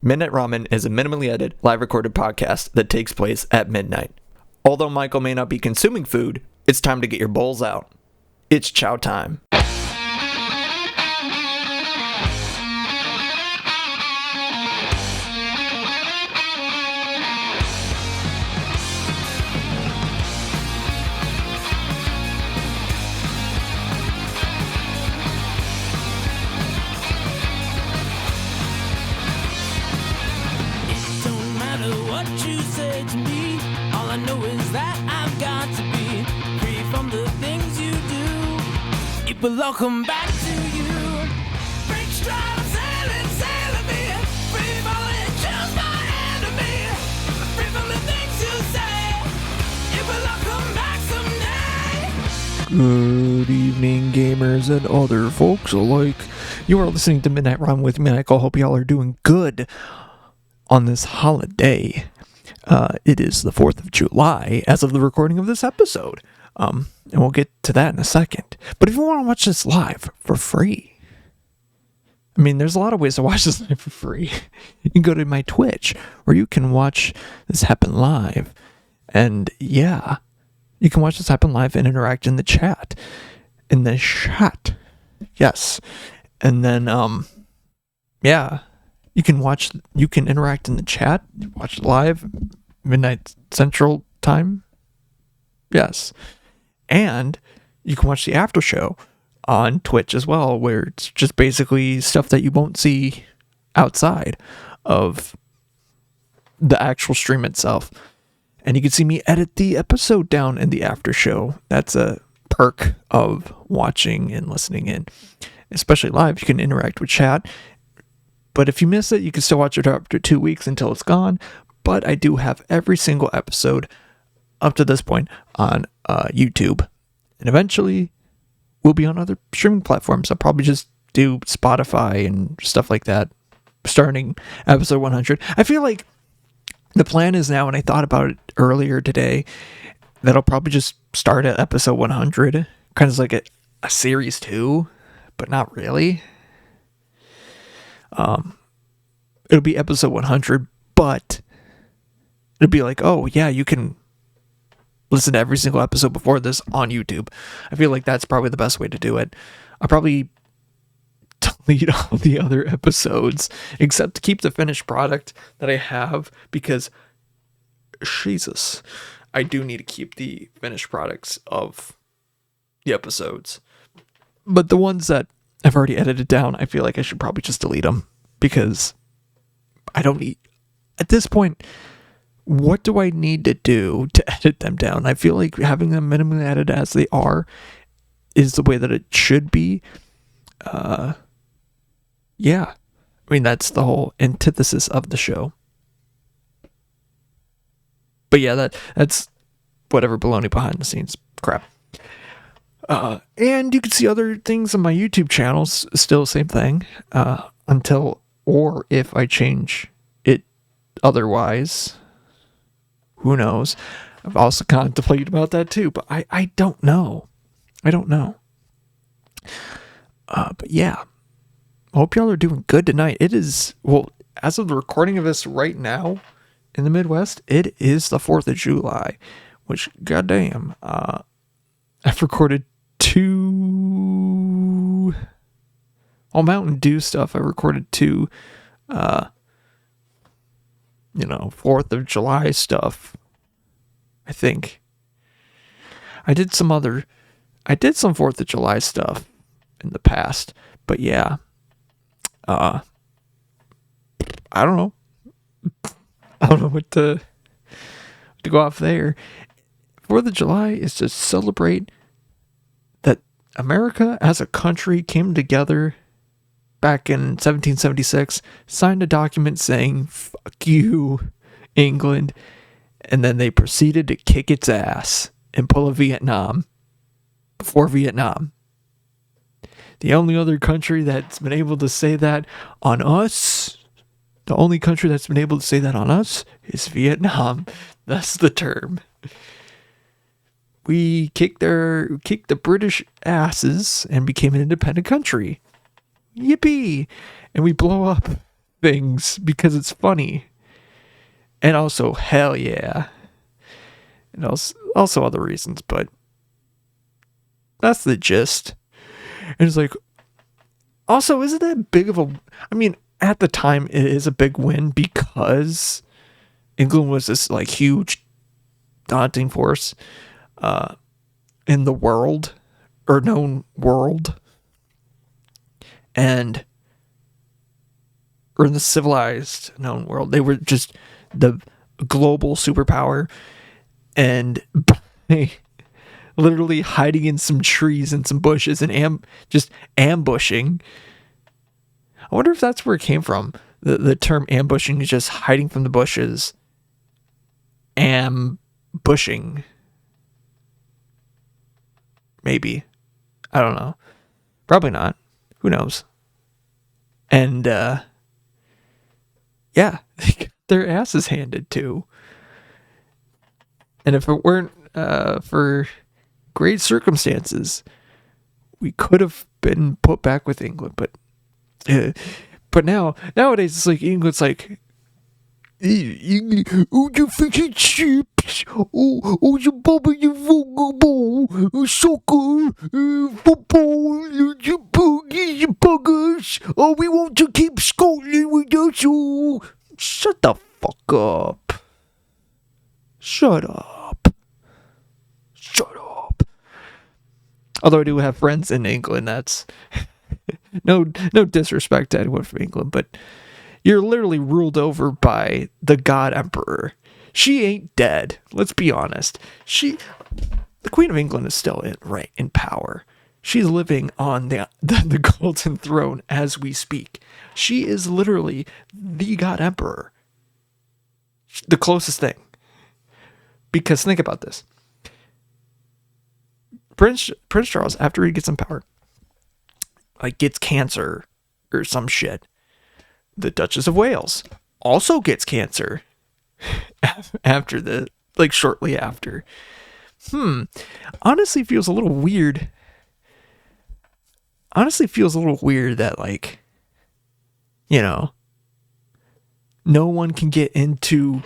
Midnight Ramen is a minimally edited, live recorded podcast that takes place at midnight. Although Michael may not be consuming food, it's time to get your bowls out. It's chow time. But welcome back to you. Break stride, sailing me. Free falling, choose my enemy. Free from the things you say. It will all come back someday. Good evening, gamers and other folks alike. You are listening to Midnight Run with me, Michael. Hope y'all are doing good on this holiday. It is the 4th of July as of the recording of this episode. And we'll get to that in a second. But if you want to watch this live for free, I mean, there's a lot of ways to watch this live for free. You can go to my Twitch, where you can watch this happen live. And yeah, you can watch this happen live and interact in the chat. In the chat. Yes. And then, yeah, you can interact in the chat, watch it live, midnight Central Time. Yes. And you can watch the after show on Twitch as well, where it's just basically stuff that you won't see outside of the actual stream itself. And you can see me edit the episode down in the after show. That's a perk of watching and listening in. Especially live, you can interact with chat. But if you miss it, you can still watch it after 2 weeks until it's gone. But I do have every single episode up to this point on YouTube, and eventually we'll be on other streaming platforms. I'll probably just do Spotify and stuff like that starting episode 100. I feel like the plan is now, and I thought about it earlier today, that I'll probably just start at episode 100, kind of like a series 2, but not really. It'll be episode 100, but it'll be like, oh yeah, you can listen to every single episode before this on YouTube. I feel like that's probably the best way to do it. I'll probably delete all the other episodes except to keep the finished product that I have, because Jesus, I do need to keep the finished products of the episodes. But the ones that I've already edited down, I feel like I should probably just delete them, because I don't need, at this point, what do I need to do to edit them down? I feel like having them minimally edited as they are is the way that it should be. Yeah. I mean, that's the whole antithesis of the show. But yeah, that's whatever baloney behind the scenes crap. And you can see other things on my YouTube channels, still the same thing, until, or if I change it otherwise. Who knows? I've also contemplated about that too, but I don't know. I don't know. But yeah, I hope y'all are doing good tonight. It is, well, as of the recording of this right now in the Midwest, it is the 4th of July, which, goddamn, I've recorded 2, Mountain Dew stuff. I recorded 2, 4th of July stuff. I think I did some 4th of July stuff in the past, but yeah, I don't know. I don't know what to go off there. 4th of July is to celebrate that America as a country came together back in 1776, signed a document saying, fuck you, England, and then they proceeded to kick its ass and pull a Vietnam before Vietnam. The only other country that's been able to say that on us, is Vietnam. That's the term. We kicked the British asses and became an independent country. Yippee! And we blow up things because it's funny. And also, hell yeah. And also other reasons, but that's the gist. And it's like, also, isn't that big of a... I mean, at the time, it is a big win because England was this, like, huge, daunting force in the world, or known world. And... or in the civilized known world. They were just the global superpower. And by literally hiding in some trees and some bushes and just ambushing. I wonder if that's where it came from. The term ambushing is just hiding from the bushes. Ambushing. Maybe. I don't know. Probably not. Who knows? And, yeah, their asses handed too. And if it weren't for great circumstances, we could have been put back with England. But nowadays it's like England's like, oh, you fish and chips, oh, you bubble, you volleyball, soccer, football, you buggers. Oh, we want to keep Scotland with us. Oh, shut the fuck up. Shut up. Although I do have friends in England, that's no disrespect to anyone from England, but you're literally ruled over by the God Emperor. She ain't dead. Let's be honest. The Queen of England is still in power. She's living on the golden throne as we speak. She is literally the God Emperor. The closest thing. Because think about this. Prince Charles, after he gets in power, like gets cancer or some shit. The Duchess of Wales also gets cancer shortly after. Honestly feels a little weird. That, like, you know, no one can get into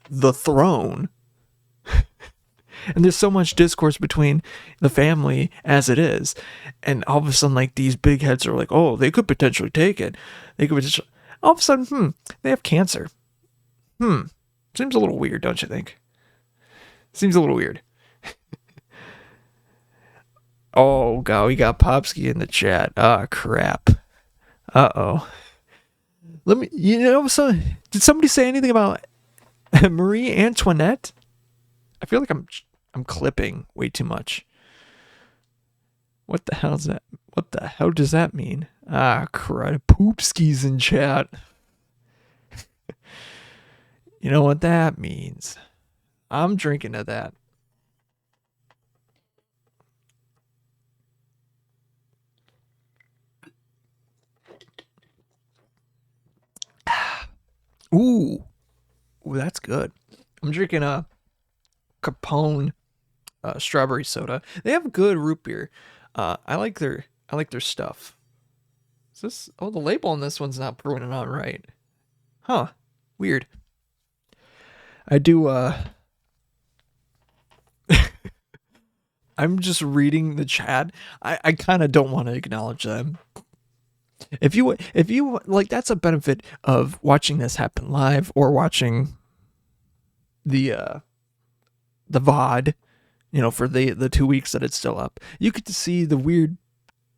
the throne. And there's so much discourse between the family as it is. And all of a sudden, like, these big heads are like, oh, they could potentially take it. All of a sudden, they have cancer. Seems a little weird, don't you think? Seems a little weird. Oh, God, we got Popsky in the chat. Ah, crap. Uh-oh. Did somebody say anything about Marie Antoinette? I feel like I'm clipping way too much. What the hell is that? What the hell does that mean? Ah, crud. Poopski's in chat. You know what that means. I'm drinking to that. Ooh, that's good. I'm drinking a Capone strawberry soda. They have good root beer. I like their stuff. Is this? Oh, the label on this one's not printed out right. Huh? Weird. I do. I'm just reading the chat. I kind of don't want to acknowledge them. If you like, that's a benefit of watching this happen live or watching the VOD, you know, for the 2 weeks that it's still up. You get to see the weird,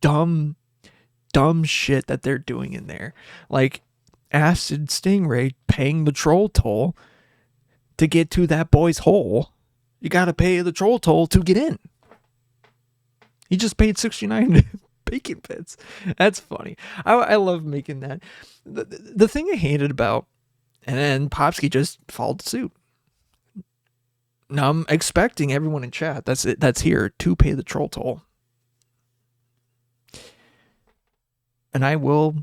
dumb shit that they're doing in there. Like Acid Stingray paying the troll toll to get to that boy's hole. You got to pay the troll toll to get in. He just paid 69 bacon bits. That's funny. I love making that. The thing I hated about, and then Popsky just followed suit. Now I'm expecting everyone in chat that's here to pay the troll toll. And I will,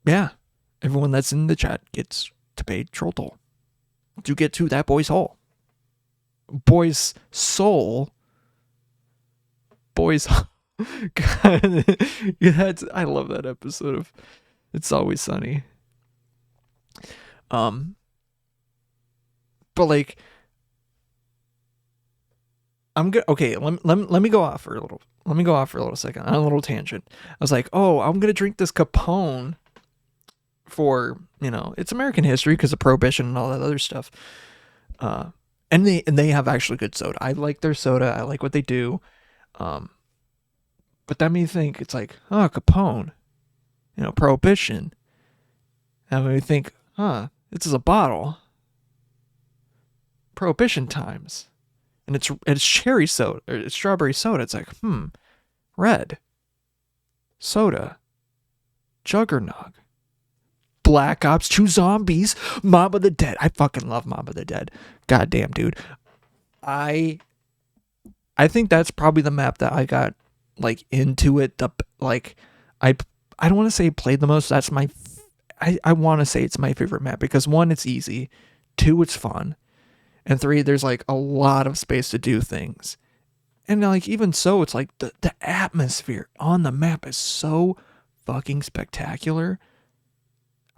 yeah, everyone that's in the chat gets to pay troll toll to get to that boy's hole. Boy's soul. Boy's God, I love that episode of It's Always Sunny. But like, I'm good. Okay, let me go off for a little. Let me go off for a little second on a little tangent. I was like, oh, I'm gonna drink this Capone for, it's American history because of Prohibition and all that other stuff. And they have actually good soda. I like their soda. I like what they do. But that made me think, it's like, oh, Capone, Prohibition. And we think, this is a bottle. Prohibition times. And it's cherry soda, or it's strawberry soda. It's like, red. Soda. Juggernog. Black Ops 2 Zombies. Mob of the Dead. I fucking love Mob of the Dead. Goddamn, dude. I think that's probably the map that I got, like, into it. I don't want to say played the most. That's I want to say it's my favorite map because 1, it's easy. 2, it's fun. And 3, there's like a lot of space to do things. And like, even so, it's like the atmosphere on the map is so fucking spectacular.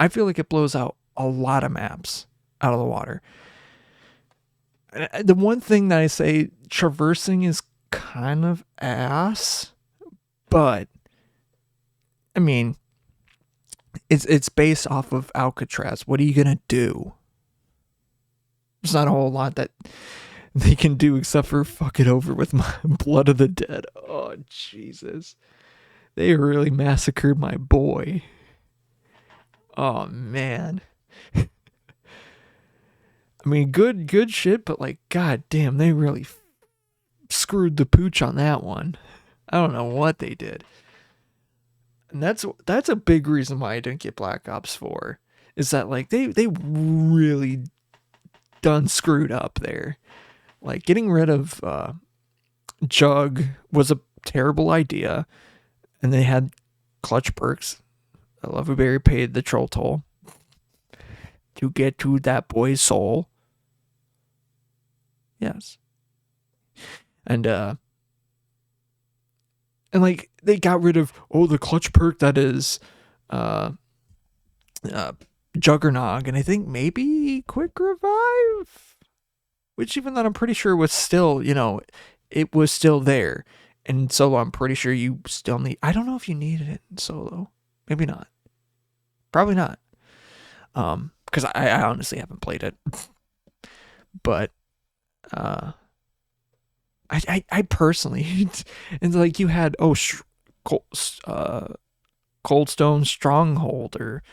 I feel like it blows out a lot of maps out of the water. The one thing that I say, traversing is kind of ass, but I mean, it's based off of Alcatraz. What are you gonna do? There's not a whole lot that they can do except for fuck it over with my Blood of the Dead. Oh, Jesus. They really massacred my boy. Oh, man. I mean, good shit, but like, god damn, they really screwed the pooch on that one. I don't know what they did. And that's a big reason why I didn't get Black Ops 4. Is that like, they really done screwed up there. Like, getting rid of Jug was a terrible idea, and they had clutch perks. I love who Barry paid the troll toll to get to that boy's soul. Yes. And like, they got rid of the clutch perk that is Juggernog, and I think maybe Quick Revive, which even then I'm pretty sure was still, it was still there. In solo, I'm pretty sure you still need, I don't know if you needed it in solo. Maybe not. Probably not. Because I honestly haven't played it. But I personally, and like, you had Cold Stone Stronghold, or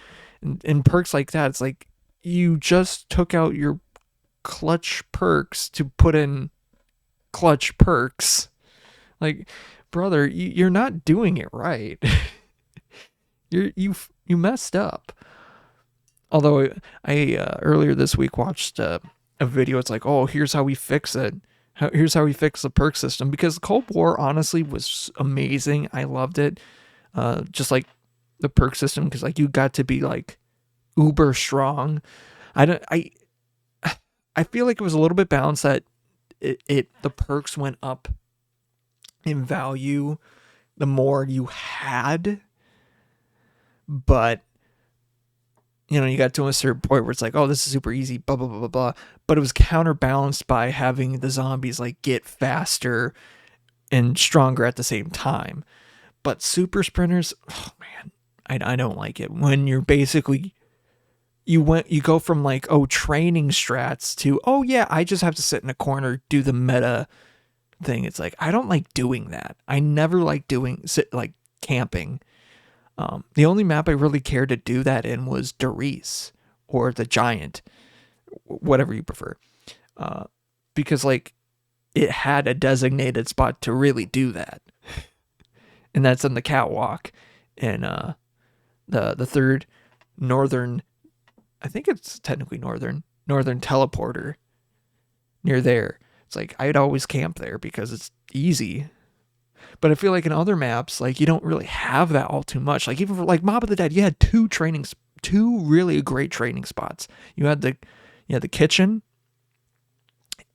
and perks like that. It's like you just took out your clutch perks to put in clutch perks. Like, brother, you're not doing it right. You messed up. Although I earlier this week watched a video. It's like, here's how we fix it. Here's how we fix the perk system, because Cold War honestly was amazing. I loved it. Just like the perk system, because like you got to be like uber strong. I feel like it was a little bit balanced, that the perks went up in value the more you had, but you got to a certain point where it's like, this is super easy, blah blah blah blah blah. But it was counterbalanced by having the zombies like get faster and stronger at the same time. But super sprinters, man, I don't like it when you're basically you go from like training strats to I just have to sit in a corner, do the meta thing. It's like, I don't like doing that. I never like camping. The only map I really cared to do that in was Doris or the Giant, whatever you prefer, because like it had a designated spot to really do that, and that's in the catwalk in the third northern, I think it's technically northern teleporter near there. It's like I'd always camp there because it's easy. But I feel like in other maps, like, you don't really have that all too much. Like, even for like Mob of the Dead, you had two really great training spots. You had the kitchen,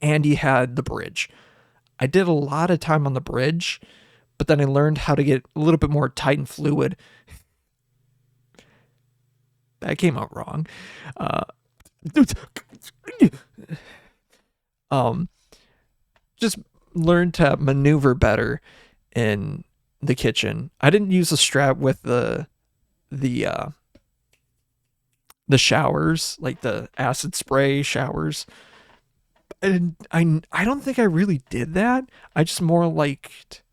and you had the bridge. I did a lot of time on the bridge, but then I learned how to get a little bit more tight and fluid. That came out wrong. Just learn to maneuver better in the kitchen. I didn't use a strap with the showers, like the acid spray showers. And I don't think I really did that. I just more liked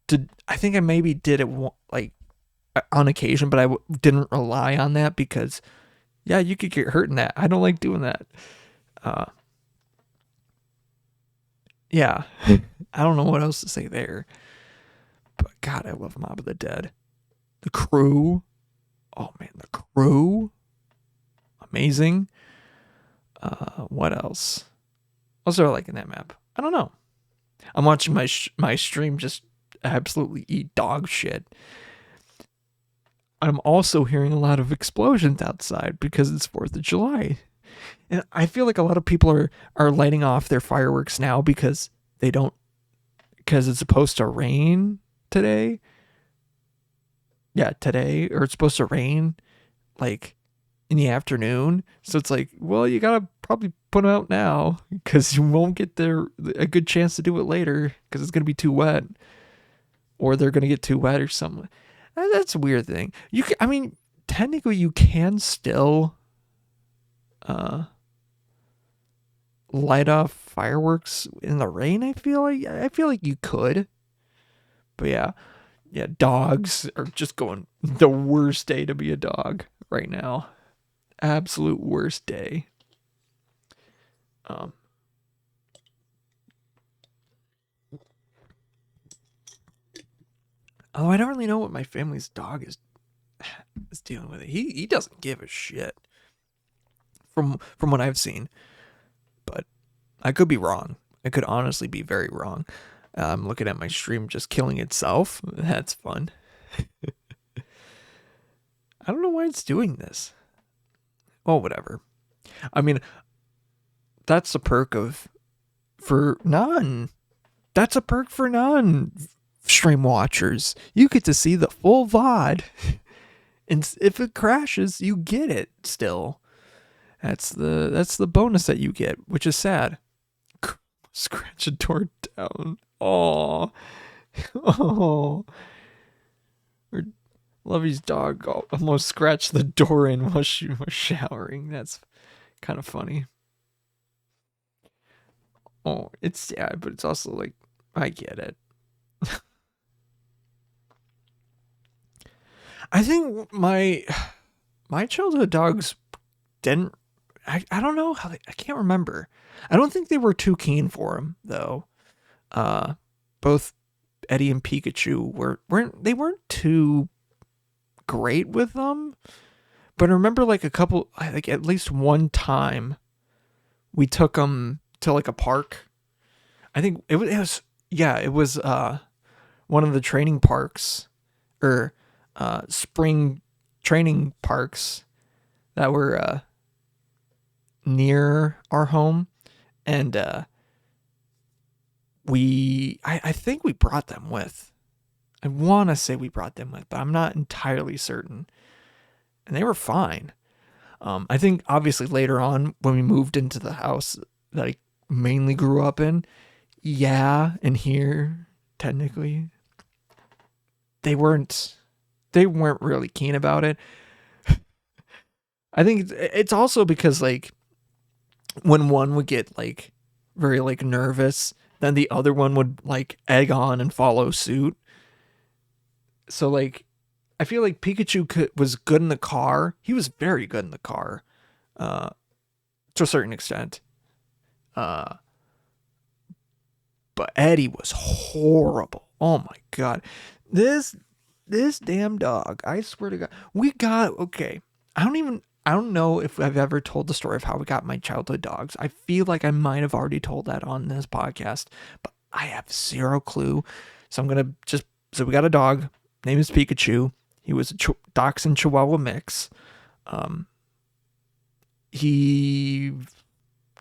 to. I think I maybe did it like on occasion, but I didn't rely on that because, yeah, you could get hurt in that. I don't like doing that. Yeah, I don't know what else to say there. But God, I love Mob of the Dead. The Crew. Oh man, The Crew. Amazing. What else? What's there like in that map? I don't know. I'm watching my stream just absolutely eat dog shit. I'm also hearing a lot of explosions outside because it's 4th of July. And I feel like a lot of people are lighting off their fireworks now because it's supposed to rain today. Yeah, today, or it's supposed to rain like in the afternoon. So it's like, well, you gotta probably put them out now because you won't get a good chance to do it later because it's gonna be too wet, or they're gonna get too wet or something. That's a weird thing. Technically, you can still light off fireworks in the rain. I feel like you could, but yeah, dogs are just going the worst day to be a dog right now. Absolute worst day. Oh, I don't really know what my family's dog is dealing with. He doesn't give a shit from what I've seen, but I could be wrong. I could honestly be very wrong. I'm looking at my stream just killing itself. That's fun. I don't know why it's doing this. Oh, whatever. I mean, that's the perk for non. That's a perk for non stream watchers. You get to see the full VOD. And if it crashes, you get it still. That's the bonus that you get, which is sad. Scratch a door down. Oh. Lovey's dog almost scratched the door in while she was showering. That's kind of funny. Oh, it's sad, but it's also like, I get it. I think my childhood dogs didn't. I don't know how I can't remember. I don't think they were too keen for him though. Both Eddie and Pikachu weren't too great with them. But I remember like at least one time we took them to like a park. I think it was one of the training parks or spring training parks that were near our home, and I think we brought them with. I want to say we brought them with, but I'm not entirely certain. And they were fine. I think obviously later on when we moved into the house that I mainly grew up in, and here technically they weren't really keen about it. I think it's also because like when one would get like very like nervous, then the other one would like egg on and follow suit. So like I feel like Pikachu was good in the car. He was very good in the car, to a certain extent. But Eddie was horrible. Oh my God, this damn dog! I swear to God, okay. I don't know if I've ever told the story of how we got my childhood dogs. I feel like I might have already told that on this podcast, but I have zero clue. So we got a dog. Name is Pikachu. He was a Dachshund Chihuahua mix. He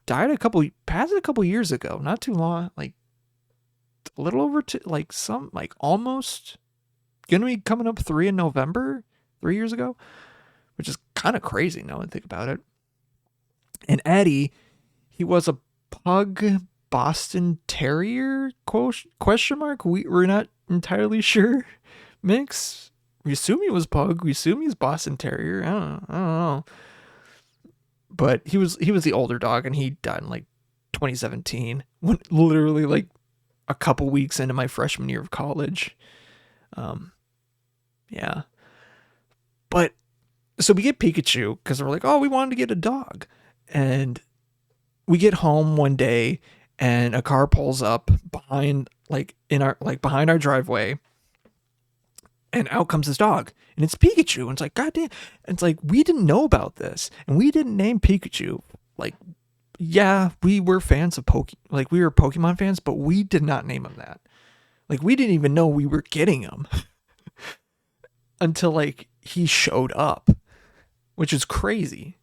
died a couple years ago, not too long, like a little over almost gonna be coming up 3 in November, 3 years ago, which is kind of crazy now I think about it. And Eddie, he was a pug Boston Terrier, question mark? We're not entirely sure. Mix? We assume he was pug. We assume he's Boston Terrier. I don't know. But he was the older dog, and he died in like 2017, when literally like a couple weeks into my freshman year of college. Yeah. But so we get Pikachu because we're like, oh, we wanted to get a dog. And we get home one day and a car pulls up behind behind our driveway, and out comes this dog, and it's Pikachu. And it's like, God damn. And it's like, we didn't know about this, and we didn't name Pikachu. Like, yeah, we were fans of we were Pokemon fans, but we did not name him that. Like, we didn't even know we were getting him until like he showed up, which is crazy.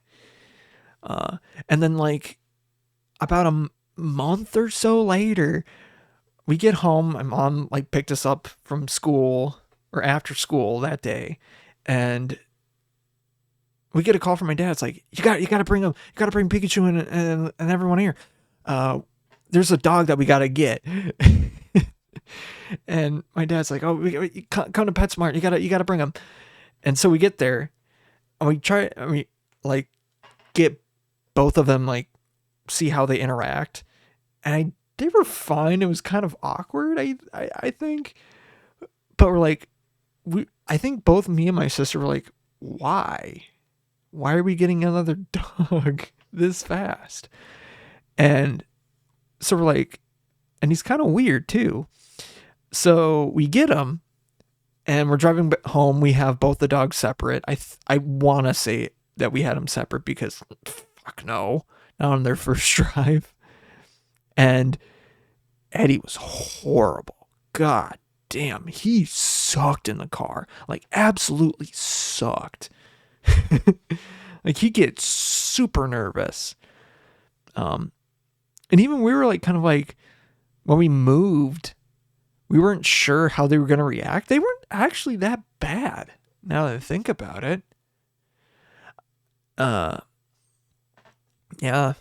And then like about a month or so later, we get home. My mom like picked us up from school or after school that day, and we get a call from my dad. It's like, you got to bring him. You got to bring Pikachu and everyone here. There's a dog that we got to get. And my dad's like, oh, we come to PetSmart. You got to bring him. And so we get there, and we like get both of them, like see how they interact. And they were fine. It was kind of awkward, I think. But we're like, I think both me and my sister were like, why? Why are we getting another dog this fast? And so we're like, and he's kind of weird too. So we get him, and we're driving home. We have both the dogs separate. I want to say that we had them separate because fuck no, not on their first drive. And Eddie was horrible. God damn, he sucked in the car. Like, absolutely sucked. Like, he gets super nervous. And even we were like, kind of like, when we moved, we weren't sure how they were going to react. They weren't actually that bad, now that I think about it. Yeah. I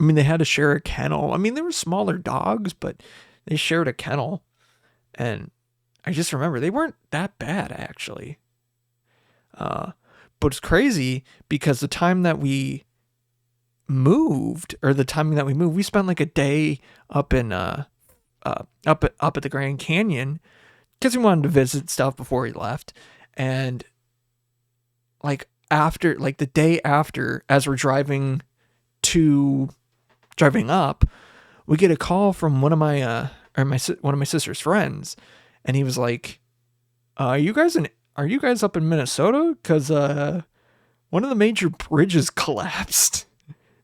mean, they had to share a kennel. I mean, they were smaller dogs, but they shared a kennel. And I just remember they weren't that bad, actually. But it's crazy because the time that we moved, we spent like a day up in up at the Grand Canyon because we wanted to visit stuff before we left. And like after, like the day after, as we're driving up, we get a call from one of my sister's friends, and he was like, are you guys up in Minnesota? Because one of the major bridges collapsed.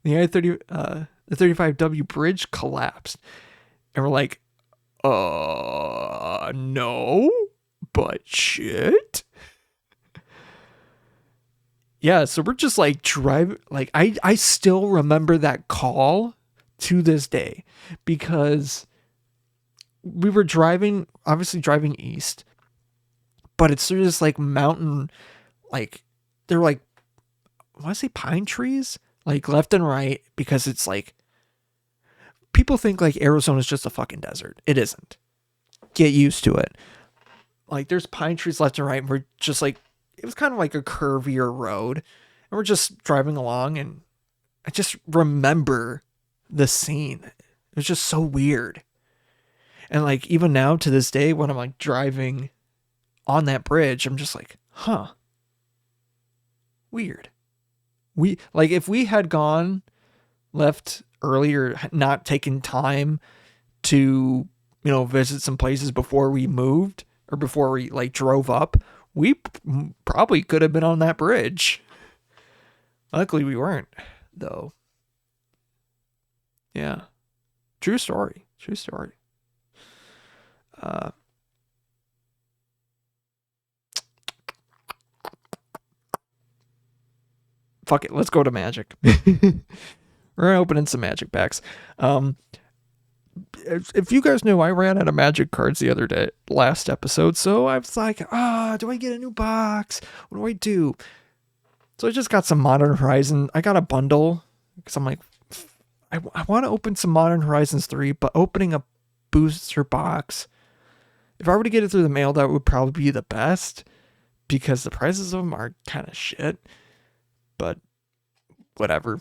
The I-35W bridge collapsed. And we're like, no, but shit. Yeah, so we're just like driving. Like, I still remember that call to this day because we were obviously driving east, but it's through this like mountain, like they're like, I want to say pine trees, like left and right, because it's like, people think like Arizona is just a fucking desert. It isn't. Get used to it. Like, there's pine trees left and right, and we're just like, it was kind of like a curvier road, and we're just driving along, and I just remember the scene. It was just so weird. And like, even now to this day, when I'm like driving on that bridge, I'm just like, huh, weird. If we had left earlier, not taken time to, visit some places before we moved or before we like drove up, we probably could have been on that bridge. Luckily we weren't, though. Yeah. True story. Fuck it. Let's go to Magic. We're opening some Magic packs. If you guys knew, I ran out of Magic cards the other day, last episode. So I was like, do I get a new box? What do I do? So I just got some Modern Horizon. I got a bundle because I'm like, I want to open some Modern Horizons 3, but opening a booster box, if I were to get it through the mail, that would probably be the best because the prices of them are kind of shit. But whatever.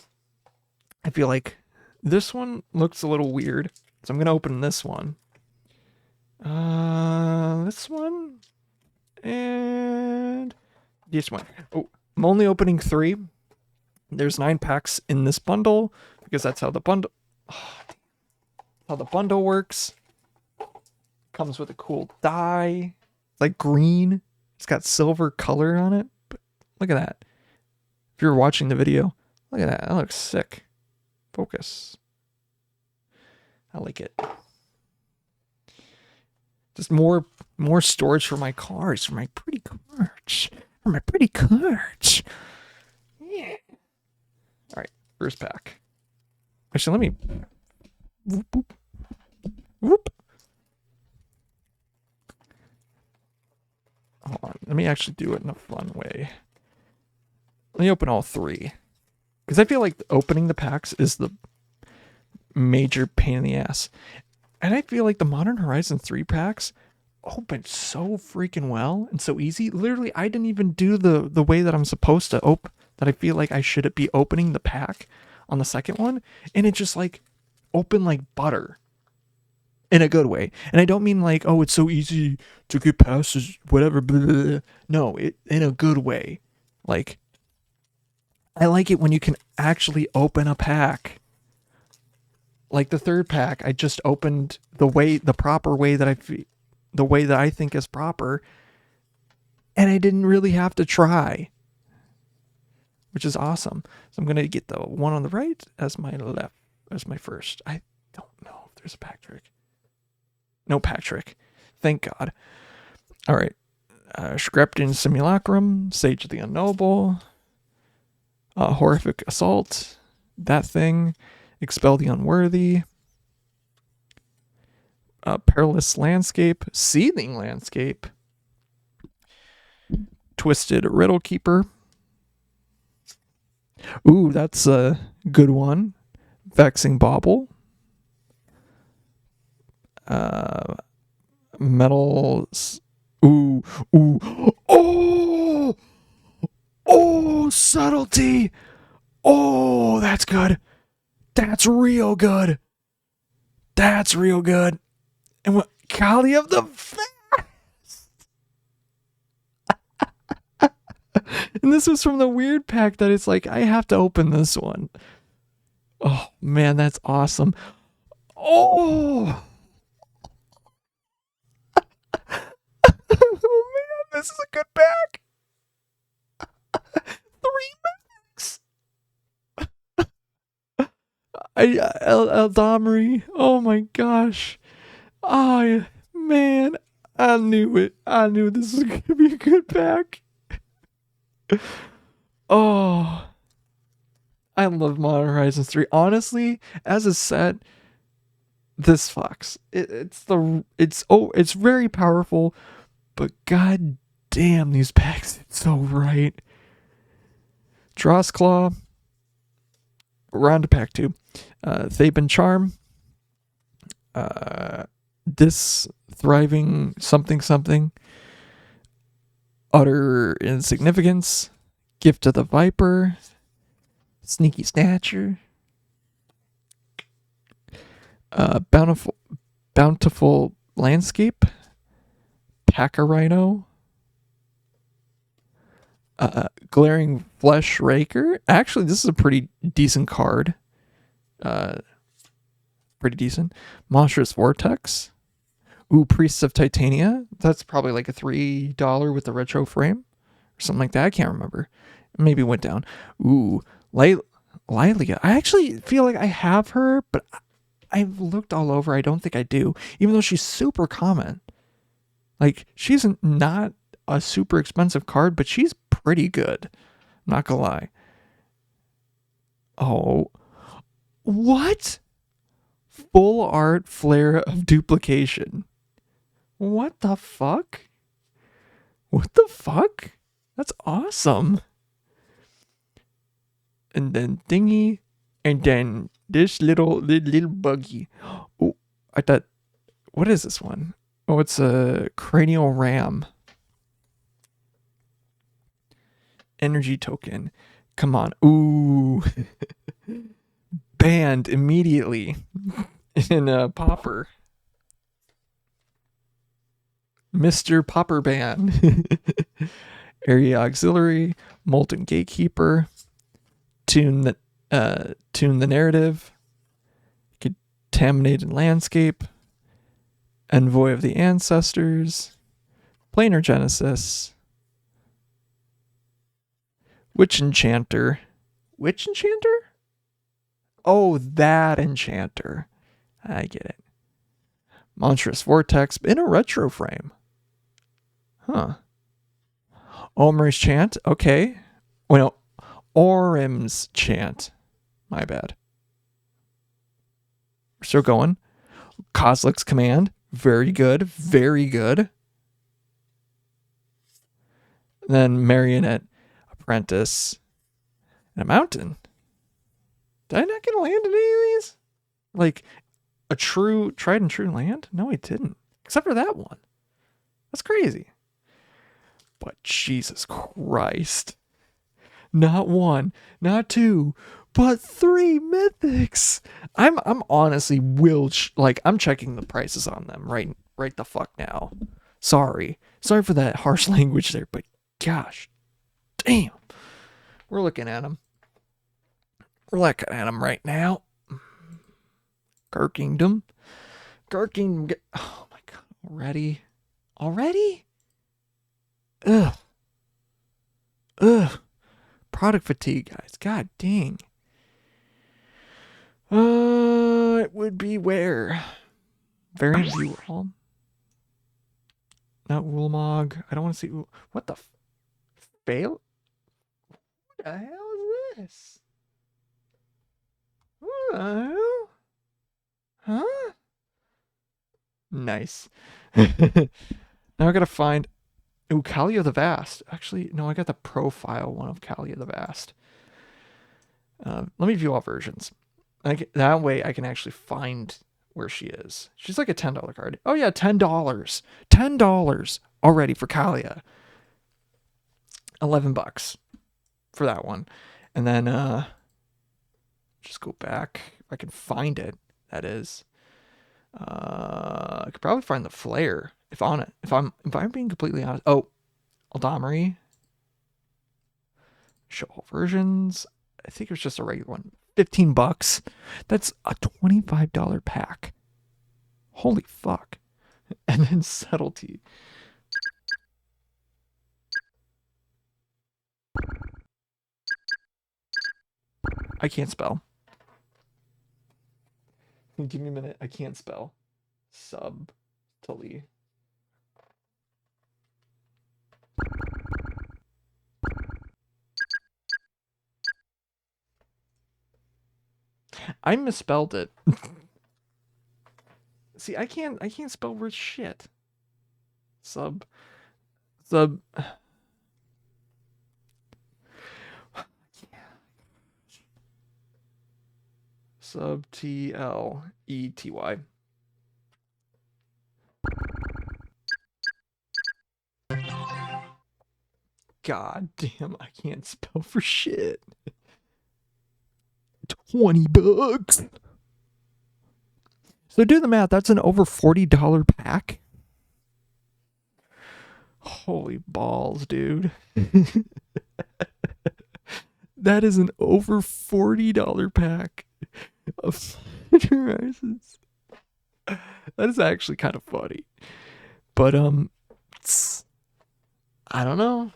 I feel like this one looks a little weird, so I'm going to open this one. This one and this one. Oh, I'm only opening 3. There's 9 packs in this bundle because that's how the bundle works. Comes with a cool die, like green. It's got silver color on it. But look at that. If you're watching the video, look at that. That looks sick. Focus. I like it. Just more storage for my cars, for my pretty cars. For my pretty cars. Yeah. Alright, first pack. Actually, let me... Whoop, whoop. Whoop. Hold on. Let me actually do it in a fun way. Let me open all 3. Because I feel like opening the packs is the major pain in the ass. And I feel like the Modern Horizon 3 packs open so freaking well and so easy. Literally, I didn't even do the way that I'm supposed to open, that I feel like I should be opening the pack on the second one. And it just like opened like butter. In a good way. And I don't mean like, oh, it's so easy to get past this, whatever. Blah, blah, blah. No, in a good way. Like, I like it when you can actually open a pack. Like the third pack, I just opened the proper way that I think is proper, and I didn't really have to try, which is awesome. So I'm gonna get the one on the right as my first. I don't know if there's a pack trick. No pack trick. Thank God. All right. Scrapton Simulacrum, Sage of the Unknowable, Horrific Assault, that thing, Expel the Unworthy, Perilous Landscape, Seething Landscape, Twisted Riddle Keeper. Ooh, that's a good one. Vexing Bauble. Metal. Ooh. Oh, Subtlety. Oh, that's good. That's real good. That's real good. And what? Kali of the Fast. And this was from the weird pack that it's like, I have to open this one. Oh, man, that's awesome. Oh. Oh, man, this is a good pack. 3 packs. Eldamri. Oh my gosh. Oh man, I knew it. I knew this was gonna be a good pack. Oh, I love Modern Horizons 3. Honestly, as a set, this fucks. It's very powerful, but god damn, these packs it's so right. Drossclaw. Round to pack 2. Thaben Charm. This Thriving something. Utter Insignificance. Gift of the Viper. Sneaky Snatcher. Bountiful Landscape. Pack-a-Rhino. Glaring Flesh Raker. Actually, this is a pretty decent card. Pretty decent. Monstrous Vortex. Ooh, Priests of Titania. That's probably like a $3 with the retro frame. Or something like that. I can't remember. Maybe it went down. Ooh, Lilia. I actually feel like I have her, but I've looked all over. I don't think I do. Even though she's super common. Like, she's not a super expensive card, but she's pretty good. I'm not gonna lie. Oh. What? Full art Flare of Duplication. What the fuck? What the fuck? That's awesome. and then thingy, and then this little buggy. Oh, I thought, what is this one? Oh, it's a cranial ram. Energy token. Come on. Ooh. Banned immediately in a popper. Mr. Popper Ban. Area Auxiliary, Molten Gatekeeper, Tune the Narrative, Contaminated Landscape, Envoy of the Ancestors, Planar Genesis, Witch Enchanter. Witch Enchanter? Oh, that Enchanter. I get it. Monstrous Vortex in a retro frame. Huh. Omer's Chant. Okay. Well, Orim's Chant. My bad. We're still going. Kozlik's Command. Very good. Very good. Then Marionette Apprentice. And a Mountain. Did I not get a land in any of these? Like a true, tried and true land? No, I didn't. Except for that one. That's crazy. But Jesus Christ. Not one, not two, but 3 mythics. I'm honestly I'm checking the prices on them right the fuck now. Sorry for that harsh language there, but gosh, damn. We're looking at them. We're looking at them right now. Gar Kingdom. Oh my god, already? Ugh. Product fatigue, guys. God dang. It would be where? Variant view realm. Not Woolmog. I don't want to see. What the fail? What the hell is this? What the hell? Huh? Nice. Now I gotta find. Ooh, Kalia the Vast. Actually, no, I got the profile one of Kalia the Vast. Let me view all versions. That way I can actually find where she is. She's like a $10 card. Oh yeah, $10. $10 already for Kalia. $11 for that one. And then just go back. If I can find it, that is. I could probably find the flare if I'm being completely honest. Oh, Aldamari. Show all versions. I think it was just a regular one. $15. That's a $25 pack. Holy fuck. And then Subtlety. I can't spell. Give me a minute. I can't spell. Subtlety. I misspelled it. See, I can't spell words shit. Sub T-L-E-T-Y. God damn, I can't spell for shit. $20. So do the math. That's an over $40 pack. Holy balls, dude. That is an over $40 pack of Horizons. That is actually kind of funny. But I don't know.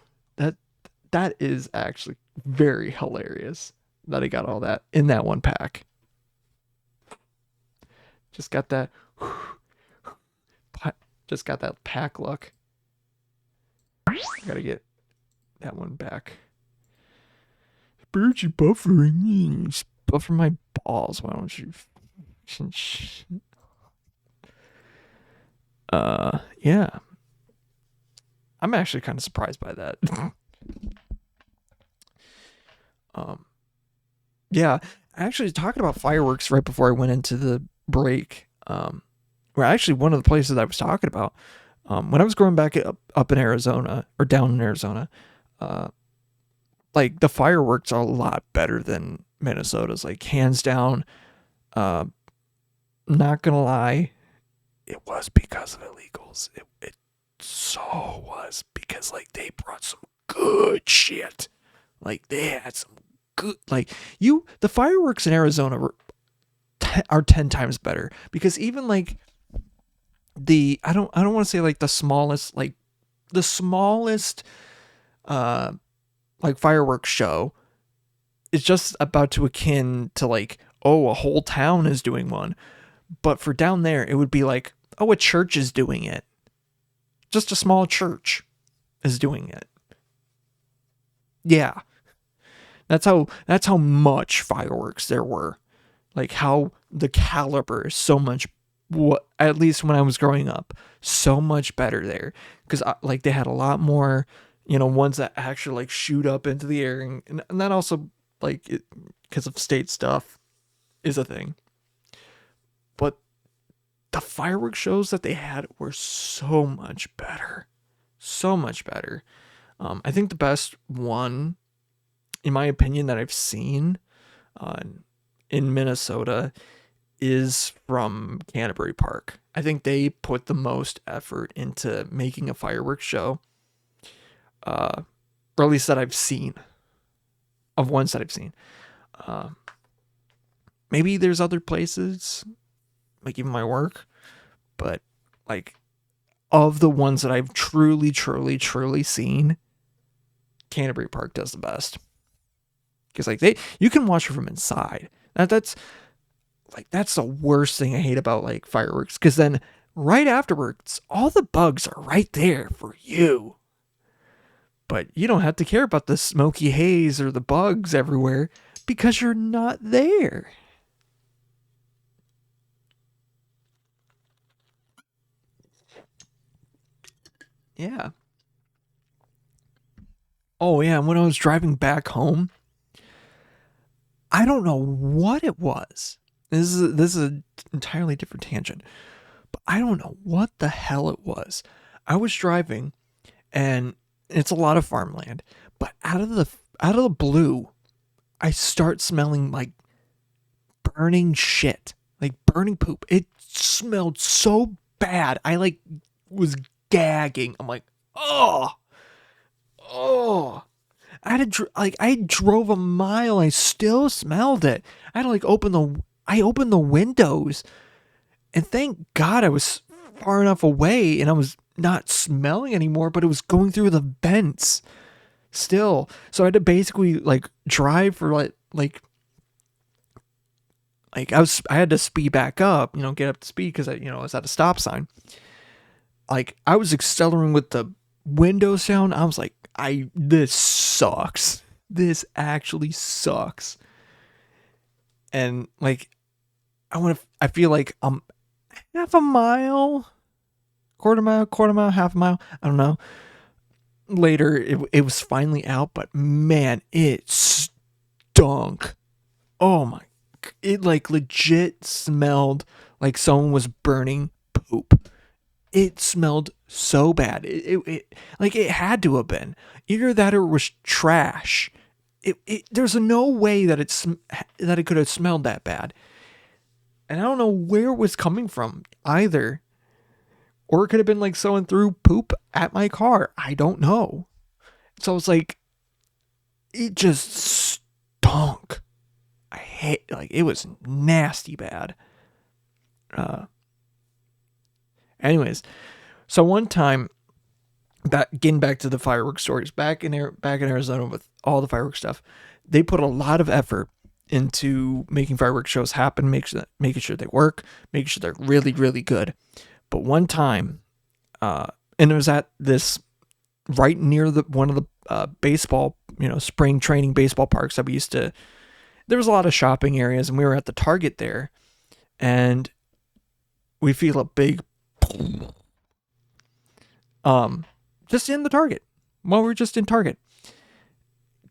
That is actually very hilarious that I got all that in that one pack. Just got that pack luck. I gotta get that one back. Bird, you buffering. Just buffer my balls. Why don't you? Yeah. I'm actually kind of surprised by that. Yeah, actually, talking about fireworks right before I went into the break, where actually one of the places I was talking about, when I was growing back up in Arizona or down in Arizona, uh, like the fireworks are a lot better than Minnesota's. Like hands down, uh, not gonna lie, it was because of illegals. It so was because like they brought some good shit. Like they had some good the fireworks in Arizona are 10 times better because even like I don't want to say like the smallest like fireworks show is just about to akin to like, oh, a whole town is doing one. But for down there it would be like, oh, a church is doing it. Just a small church is doing it. Yeah. That's how much fireworks there were. Like how the caliber is so much, what at least when I was growing up, so much better there because like they had a lot more, ones that actually like shoot up into the air and that also like because of state stuff is a thing. But the fireworks shows that they had were so much better, so much better. I think the best one, in my opinion, that I've seen uh, in Minnesota is from Canterbury Park. I think they put the most effort into making a fireworks show, or at least that I've seen, of ones that I've seen. Uh, Maybe there's other places, like even my work, but like of the ones that I've truly, truly, truly seen, Canterbury Park does the best. Because like you can watch it from inside. That's the worst thing I hate about like fireworks. Because then right afterwards, all the bugs are right there for you. But you don't have to care about the smoky haze or the bugs everywhere because you're not there. Yeah. Oh yeah, and when I was driving back home, I don't know what it was. This is an entirely different tangent, but I don't know what the hell it was. I was driving, and it's a lot of farmland, but out of the blue, I start smelling like burning shit, like burning poop. It smelled so bad. I like was gagging. I'm like, oh, oh. I drove a mile. I still smelled it. I had to like I opened the windows, and thank God I was far enough away, and I was not smelling anymore. But it was going through the vents still. So I had to basically like drive for I had to speed back up, get up to speed because I was at a stop sign. Like I was accelerating with the windows down. I was like, this sucks. This actually sucks. And like, I feel like I'm half a mile, quarter mile, half a mile. I don't know. Later, it was finally out, but man, it stunk. Oh my, it like legit smelled like someone was burning poop. It smelled so bad. It like it had to have been either that or it was trash. There's no way that it could have smelled that bad. And I don't know where it was coming from either. Or it could have been like someone threw poop at my car. I don't know. So it's like it just stunk. I hate it was nasty bad. Anyways, so one time, getting back to the fireworks stories, back in Arizona with all the fireworks stuff, they put a lot of effort into making fireworks shows happen, making sure they work, making sure they're really, really good. But one time, and it was at this right near one of the baseball, spring training baseball parks that we used to. There was a lot of shopping areas, and we were at the Target there, and we feel a big just in the Target while we're just in Target.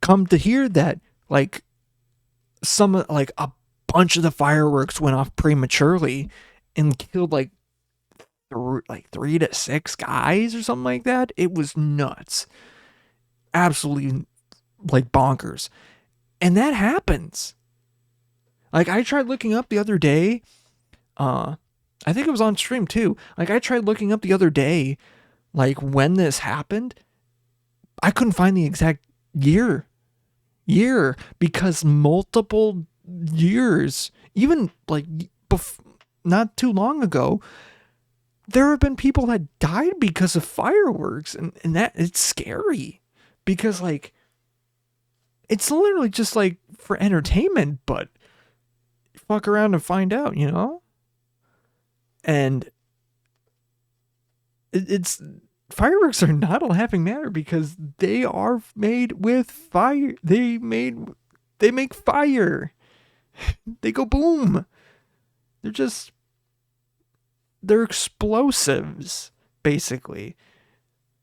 Come to hear that like like a bunch of the fireworks went off prematurely and killed like 3 to 6 guys or something like that. It was nuts. Absolutely like bonkers. And that happens. Like I tried looking up the other day. I think it was on stream too. Like I tried looking up the other day, like when this happened. I couldn't find the exact year because multiple years, even like not too long ago, there have been people that died because of fireworks, and that it's scary because like it's literally just like for entertainment, but fuck around and find out, you know? And it's fireworks are not a laughing matter because they are made with fire. They make fire. They go boom. They're explosives, basically.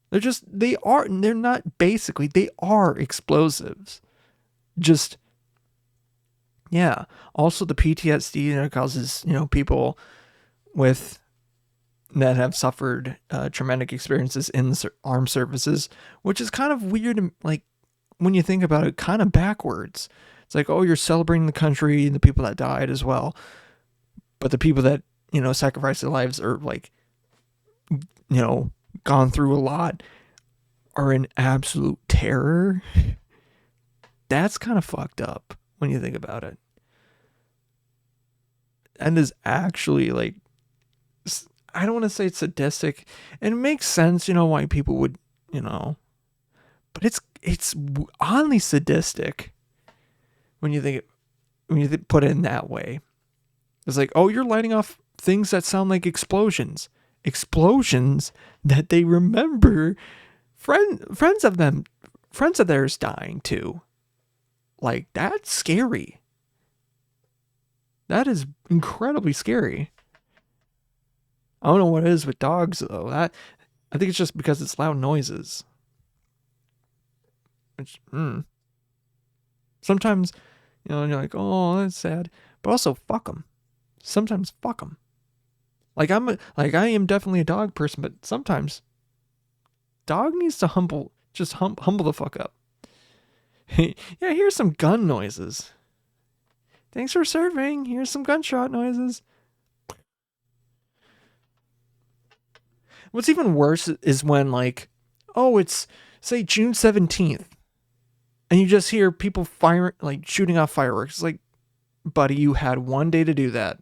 They are explosives. Just, yeah. Also the PTSD that causes, people that have suffered traumatic experiences in the armed services, which is kind of weird, like, when you think about it, kind of backwards. It's like, oh, you're celebrating the country and the people that died as well. But the people that, sacrificed their lives or, like, gone through a lot are in absolute terror. That's kind of fucked up when you think about it. And is actually, like, I don't want to say it's sadistic, and it makes sense, why people would, but it's oddly sadistic when you put it in that way. It's like, oh, you're lighting off things that sound like explosions that they remember friends of theirs dying too. Like, that's scary. That is incredibly scary. I don't know what it is with dogs though. I think it's just because it's loud noises. Which, sometimes, you're like, oh, that's sad, but also fuck them. Sometimes fuck them. Like I am definitely a dog person, but sometimes dog needs to humble the fuck up. Yeah, here's some gun noises. Thanks for serving. Here's some gunshot noises. What's even worse is when, like, oh, it's, say, June 17th, and you just hear people shooting off fireworks. It's like, buddy, you had 1 day to do that.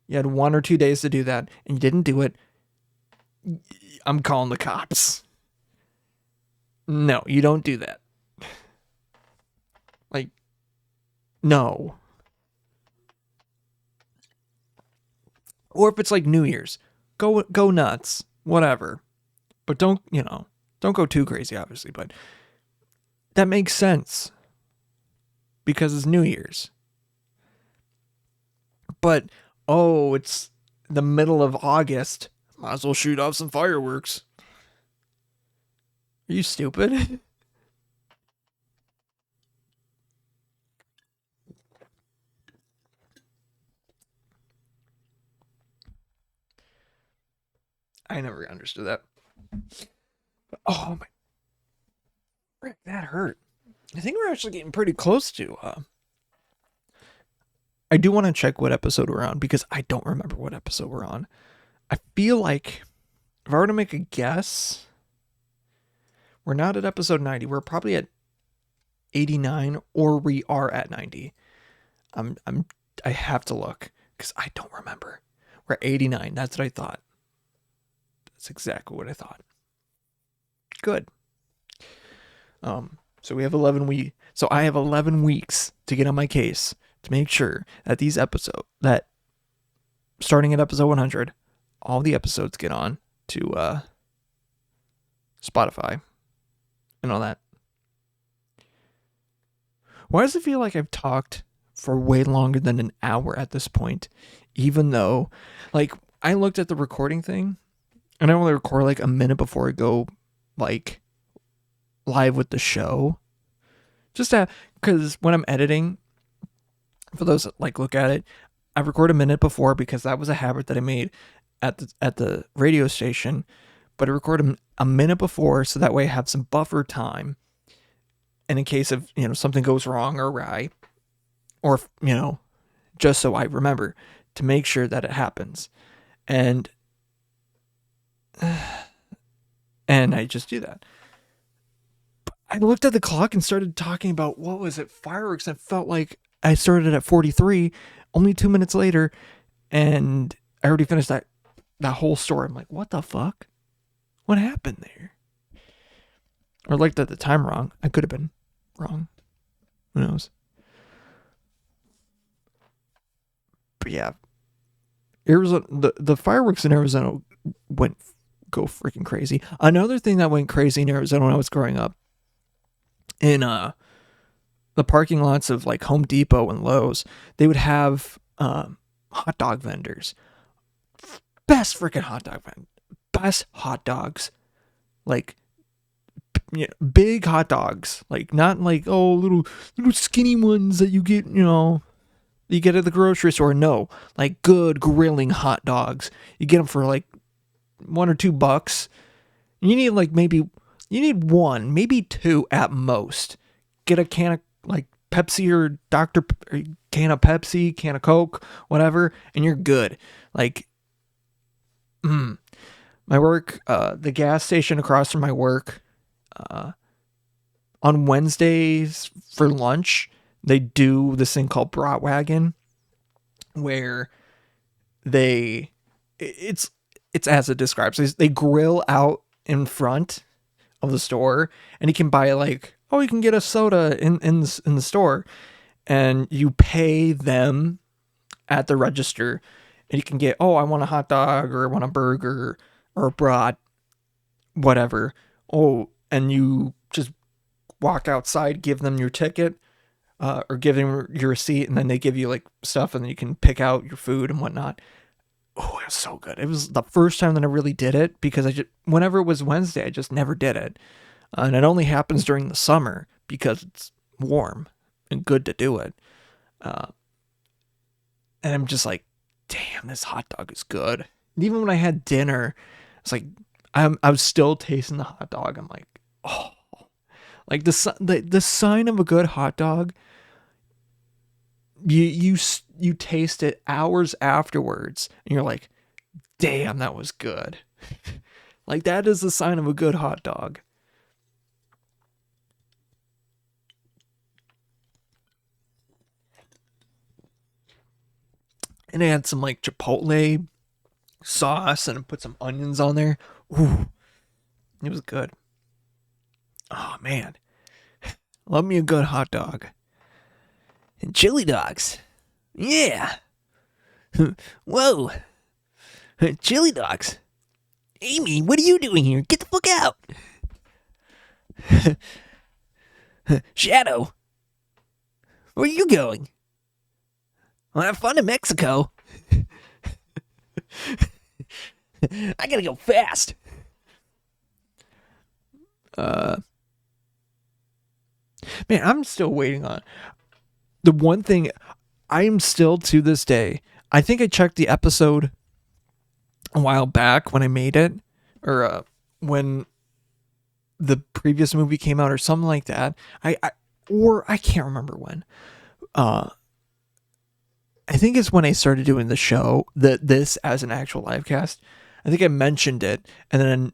You had 1 or 2 days to do that, and you didn't do it. I'm calling the cops. No, you don't do that. Like, no. Or if it's like New Year's, go nuts. Whatever. But don't go too crazy, obviously, but that makes sense because it's New Year's. But, oh, it's the middle of August. Might as well shoot off some fireworks. Are you stupid? I never understood that. Oh my, frick, that hurt. I think we're actually getting pretty close to. I do want to check what episode we're on because I don't remember what episode we're on. I feel like if I were to make a guess, we're not at episode 90. We're probably at 89, or we are at 90. I have to look because I don't remember. We're at 89. That's what I thought. That's exactly what I thought. Good. So we have 11 weeks. So I have 11 weeks to get on my case to make sure that that starting at episode 100, all the episodes get on to Spotify and all that. Why does it feel like I've talked for way longer than an hour at this point? Even though, like, I looked at the recording thing, and I only record like a minute before I go, like, live with the show. Just because when I'm editing, for those that like look at it, I record a minute before because that was a habit that I made at the radio station. But I record a minute before so that way I have some buffer time. And in case of, something goes wrong or awry, or, just so I remember to make sure that it happens. And I just do that. I looked at the clock and started talking about, what was it, fireworks. And it felt like I started at 43, only 2 minutes later, and I already finished that whole story. I'm like, what the fuck? What happened there? Or I looked at the time wrong. I could have been wrong. Who knows? But yeah, Arizona, the fireworks in Arizona go freaking crazy. Another thing that went crazy in Arizona when I was growing up, in the parking lots of like Home Depot and Lowe's, they would have hot dog vendors. Best freaking hot dog vendor. Best hot dogs. Like, big hot dogs. Like, not like, little skinny ones that you get, you get at the grocery store. No, like good grilling hot dogs. You get them for like $1 or $2. You need one, maybe two at most. Get a can of like Pepsi or can of Pepsi, can of Coke, whatever, and you're good. Like, my work, the gas station across from my work, on Wednesdays for lunch, they do this thing called Bratwagon, where it's as it describes. They grill out in front of the store, and you can buy you can get a soda in the store, and you pay them at the register, and you can get, I want a hot dog, or I want a burger, or a brat, whatever. And you just walk outside, give them your ticket, or give them your receipt, and then they give you like stuff, and then you can pick out your food and whatnot. Oh, it was so good. It was the first time that I really did it, because whenever it was Wednesday, I just never did it. And it only happens during the summer because it's warm and good to do it. And I'm just like, damn, this hot dog is good. And even when I had dinner, it's like, I was still tasting the hot dog. I'm like, oh, like the sign of a good hot dog. You taste it hours afterwards, and you're like, damn, that was good. Like, that is the sign of a good hot dog. And I had some like Chipotle sauce, and I put some onions on there. Ooh, it was good. Oh man, love me a good hot dog. And chili dogs. Yeah. Whoa. Chili dogs. Amy, what are you doing here? Get the fuck out. Shadow. Where are you going? Well, have fun in Mexico. I gotta go fast. Man, I'm still waiting on the one thing. I'm still, to this day, I think I checked the episode a while back when I made it, or when the previous movie came out, or something like that. I can't remember when. I think it's when I started doing the show, this as an actual live cast. I think I mentioned it, and then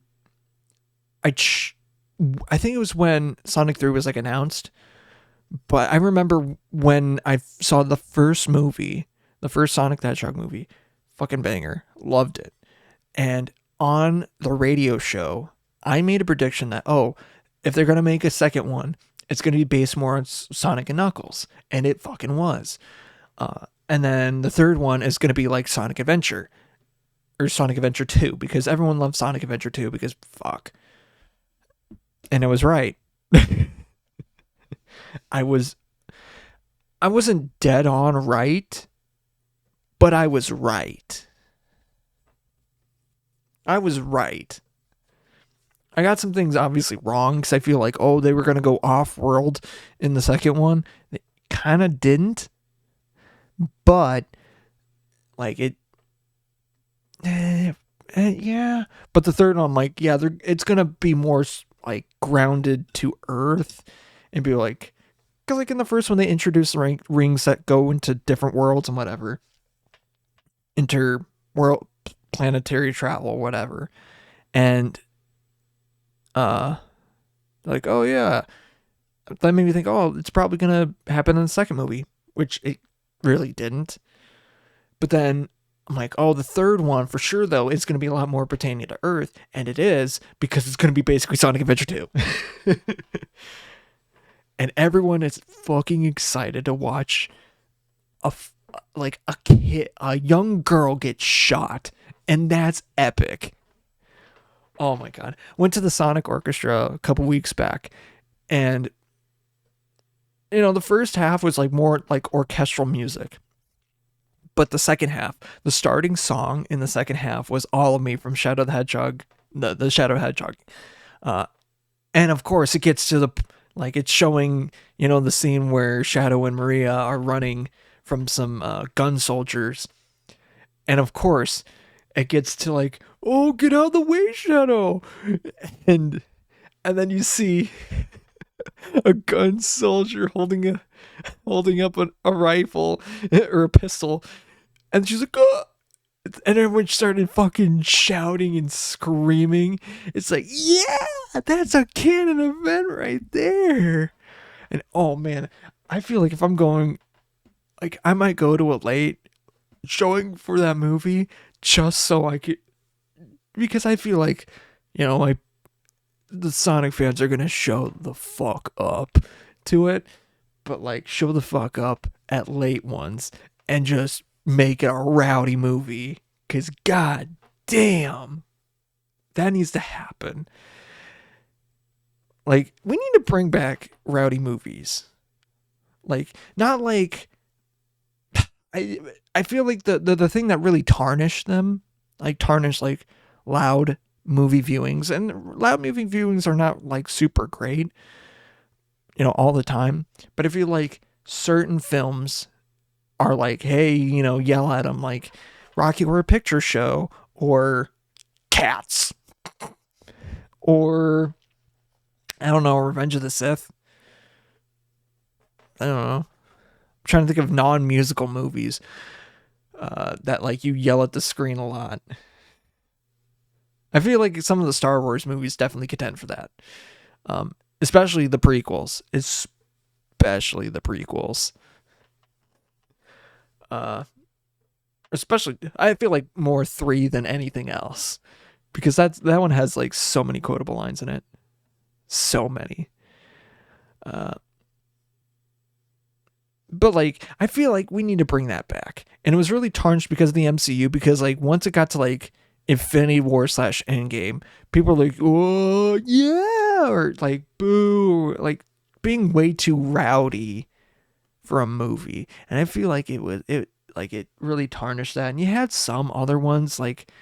I think it was when Sonic 3 was like announced. But I remember when I saw the first movie, the first Sonic the Hedgehog movie, fucking banger, loved it. And on the radio show, I made a prediction that, if they're going to make a second one, it's going to be based more on Sonic and Knuckles. And it fucking was. And then the third one is going to be like Sonic Adventure, or Sonic Adventure 2, because everyone loves Sonic Adventure 2 because fuck. And I was right. I wasn't dead on right, but I was right. I was right. I got some things obviously wrong, because I feel like, they were going to go off-world in the second one. They kind of didn't. but like yeah. But the third one, I'm like, yeah, it's gonna be more like grounded to Earth, and be like, because like in the first one they introduce the rings that go into different worlds and whatever, world planetary travel, whatever, and like, oh yeah, that made me think, oh, it's probably gonna happen in the second movie, which it really didn't. But then I'm like, oh, the third one for sure though is gonna be a lot more pertaining to Earth, and it is, because it's gonna be basically Sonic Adventure 2. And everyone is fucking excited to watch a young girl get shot, and that's epic. Oh my god. Went to the Sonic Orchestra a couple weeks back, and the first half was like more like orchestral music. But the second half, the starting song in the second half was All of Me from Shadow the Hedgehog, the Shadow Hedgehog. And of course it gets to it's showing, the scene where Shadow and Maria are running from some gun soldiers. And of course it gets to like, oh, get out of the way, Shadow. And then you see a gun soldier holding up a rifle or a pistol, and she's like, oh! And everyone started fucking shouting and screaming. It's like, yeah, that's a canon event right there. And oh man, I feel like if I'm going, like, I might go to a late showing for that movie just so I could, because I feel like, like the Sonic fans are gonna show the fuck up to it, but like show the fuck up at late ones and just make it a rowdy movie, because god damn, that needs to happen. Like, we need to bring back rowdy movies. Like, not like, I feel like the thing that really tarnished them, like loud movie viewings, and loud movie viewings are not like super great, all the time, but I feel like certain films are like, hey, yell at them, like Rocky Horror Picture Show, or Cats, or I don't know, Revenge of the Sith. I don't know. I'm trying to think of non-musical movies that like you yell at the screen a lot. I feel like some of the Star Wars movies definitely contend for that. Especially the prequels. Especially, I feel like more 3 than anything else, because that one has like so many quotable lines in it. So many. But like, I feel like we need to bring that back. And it was really tarnished because of the MCU, because like once it got to like Infinity War / Endgame, people were like, oh yeah, or like boo, like being way too rowdy for a movie. And I feel like it really tarnished that. And you had some other ones like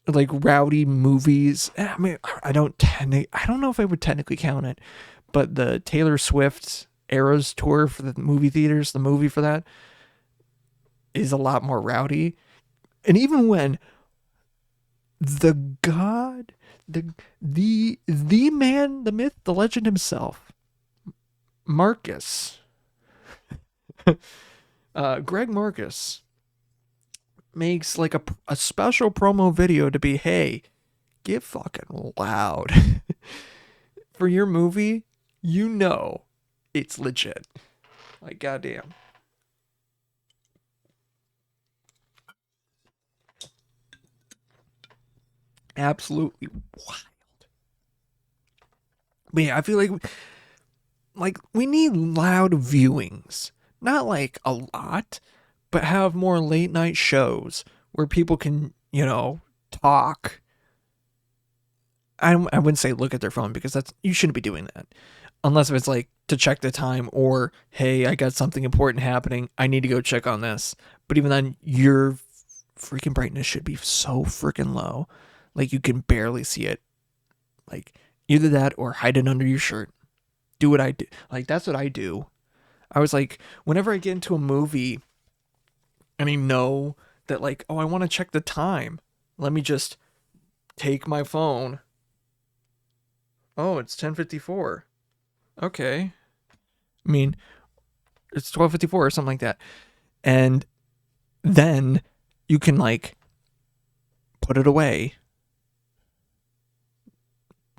rowdy movies. I mean, I don't know if I would technically count it, but the Taylor Swift Eras tour for the movie theaters, the movie for that is a lot more rowdy. And even when the man, the myth, the legend himself, Marcus, Greg Marcus, makes like a special promo video to be, hey, get fucking loud for your movie, it's legit. Like, goddamn. Absolutely wild. But yeah, I feel like we need loud viewings. Not like a lot, but have more late night shows where people can, talk. I wouldn't say look at their phone, because you shouldn't be doing that. Unless if it's like to check the time, or, hey, I got something important happening, I need to go check on this. But even then, your freaking brightness should be so freaking low. Like you can barely see it. Like either that or hide it under your shirt. Do what I do. Like that's what I do. I was like, whenever I get into a movie and I know that like, oh, I want to check the time, let me just take my phone. Oh, it's 10:54. Okay. I mean, it's 12:54 or something like that. And then you can like put it away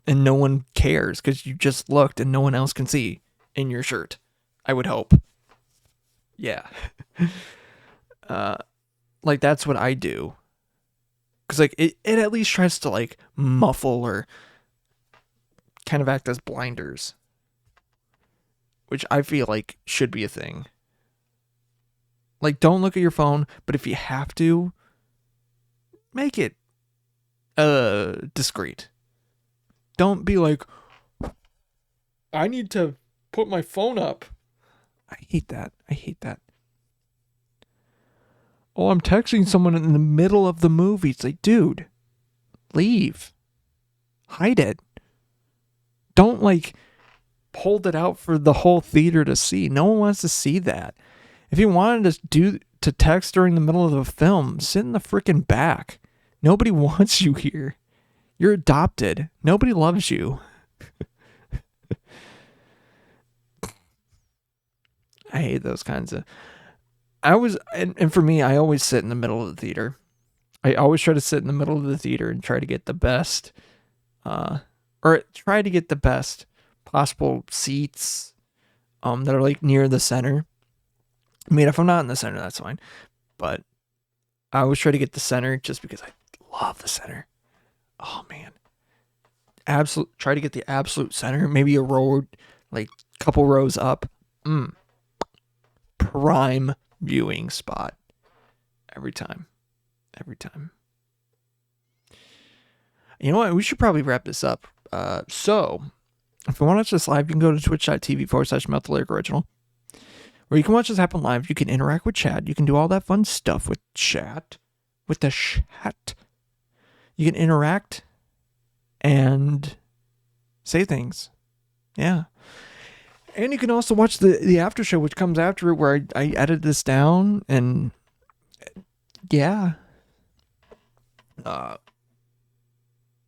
and no one cares because you just looked and no one else can see in your shirt. I would hope. Yeah. Like that's what I do. Cause like it at least tries to like muffle or kind of act as blinders. Which I feel like should be a thing. Like don't look at your phone, but if you have to, make it discreet. Don't be like, I need to put my phone up. I hate that. Oh, I'm texting someone in the middle of the movie. It's like, dude, leave. Hide it. Don't like hold it out for the whole theater to see. No one wants to see that. If you wanted to text during the middle of the film, sit in the freaking back. Nobody wants you here. You're adopted. Nobody loves you. I hate those kinds of... And for me, I always sit in the middle of the theater. I always try to sit in the middle of the theater and try to get the best, possible seats, that are like near the center. I mean, if I'm not in the center, that's fine. But I always try to get the center just because I love the center. Oh man. Try to get the absolute center, maybe a row, like couple rows up. Prime viewing spot. Every time. You know what? We should probably wrap this up. So, if you want to watch this live, you can go to twitch.tv/MeltedLyric original, where you can watch this happen live. You can interact with chat. You can do all that fun stuff with chat. With the chat. You can interact and say things. Yeah. And you can also watch the after show, which comes after it, where I edit this down and yeah.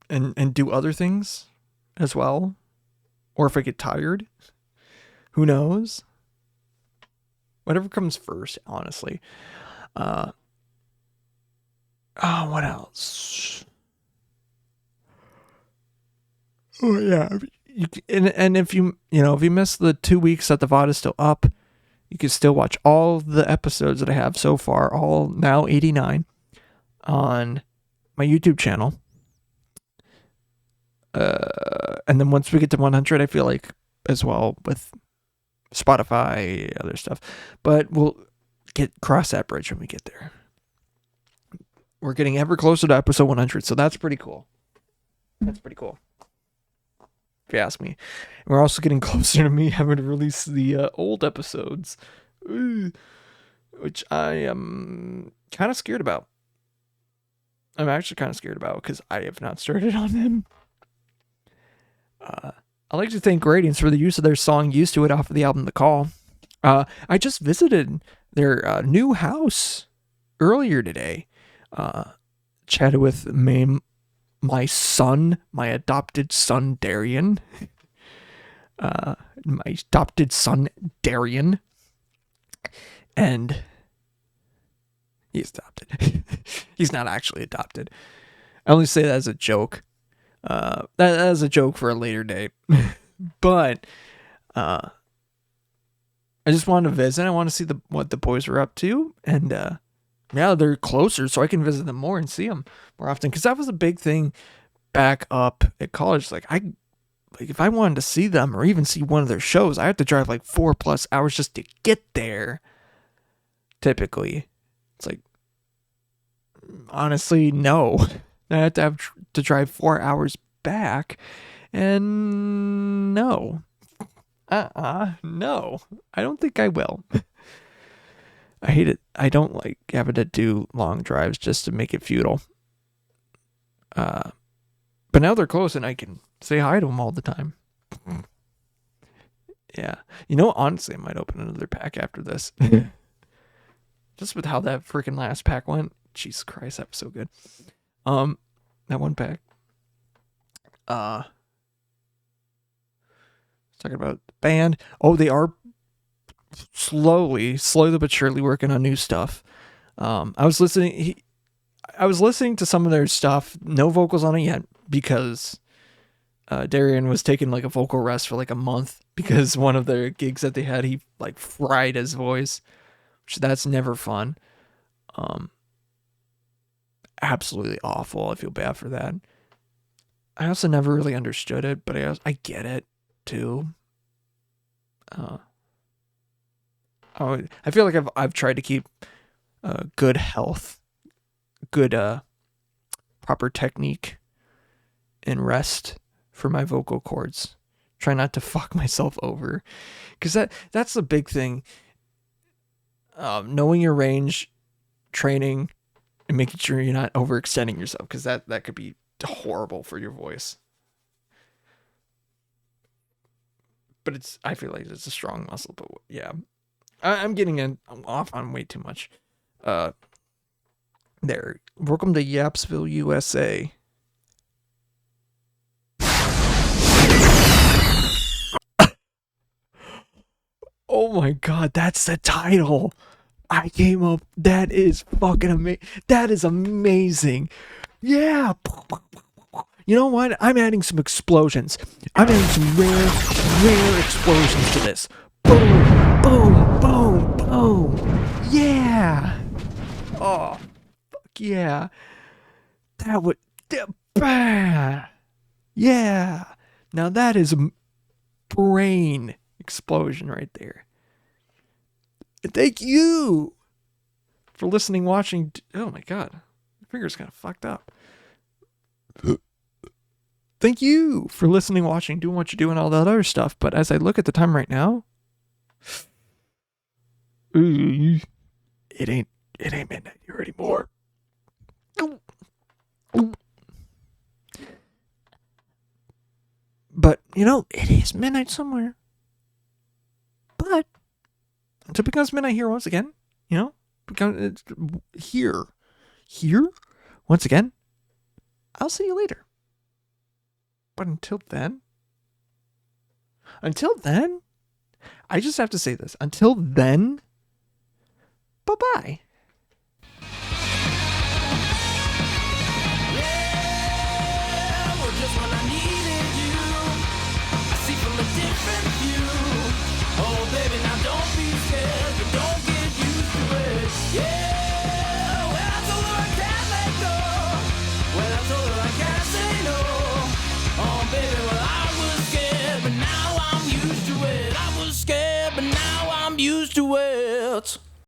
And do other things as well. Or if I get tired, who knows? Whatever comes first, honestly. What else? Oh yeah. And if you miss the 2 weeks that the VOD is still up, you can still watch all the episodes that I have so far, all now 89, on my YouTube channel. And then once we get to 100, I feel like as well with Spotify, other stuff. But we'll cross that bridge when we get there. We're getting ever closer to episode 100, so that's pretty cool. If you ask me. And we're also getting closer to me having to release the old episodes, which I am kind of scared about. I'm actually kind of scared about because I have not started on them. I'd like to thank Radiance for the use of their song Used to It off of the album The Call. I just visited their new house earlier today. Chatted with my adopted son Darian. And he's adopted. He's not actually adopted. I only say that as a joke. That is a joke for a later date. But I just wanted to visit. I want to see what the boys are up to, and yeah, they're closer, so I can visit them more and see them more often. Because that was a big thing back up at college. Like if I wanted to see them or even see one of their shows, I have to drive like 4+ hours just to get there. Typically, it's like, honestly, no. I have to drive 4 hours back, and no. No. I don't think I will. I hate it. I don't like having to do long drives just to make it futile. But now they're close and I can say hi to them all the time. Yeah. Honestly, I might open another pack after this. Just with how that freaking last pack went. Jesus Christ, that was so good. That one pack. Talking about the band. Oh, they are slowly but surely working on new stuff. I was listening to some of their stuff. No vocals on it yet because Darian was taking like a vocal rest for like a month because one of their gigs that they had, he like fried his voice, which that's never fun. Absolutely awful. I feel bad for that. I also never really understood it, but I get it too. I feel like I've tried to keep good health, good proper technique and rest for my vocal cords. Try not to fuck myself over, because that's the big thing. Knowing your range, training, and making sure you're not overextending yourself, because that could be horrible for your voice. But I feel like it's a strong muscle. But yeah, I'm off on way too much. There. Welcome to Yapsville, USA. Oh my god, that's the title. I came up. That is fucking amazing. That is amazing. Yeah. You know what? I'm adding some explosions. I'm adding some rare explosions to this. Boom, boom, boom, boom. Yeah. Oh, fuck yeah. That would. Yeah. Now that is a brain explosion right there. Thank you for listening, watching. Oh my god. My finger's kind of fucked up. Thank you for listening, watching, doing what you do, and all that other stuff. But as I look at the time right now, it ain't midnight here anymore. But it is midnight somewhere. But until it becomes midnight here once again, it's here once again, I'll see you later. But until then, I just have to say this. Until then, bye-bye. Well, just when I needed you, I see from a different view. Oh, baby, now don't be scared, but don't get used to it. Yeah, when I told her I can't let go, when I told her I can't say no. Oh, baby, well, I was scared, but now I'm used to it. I was scared, but now I'm used to it.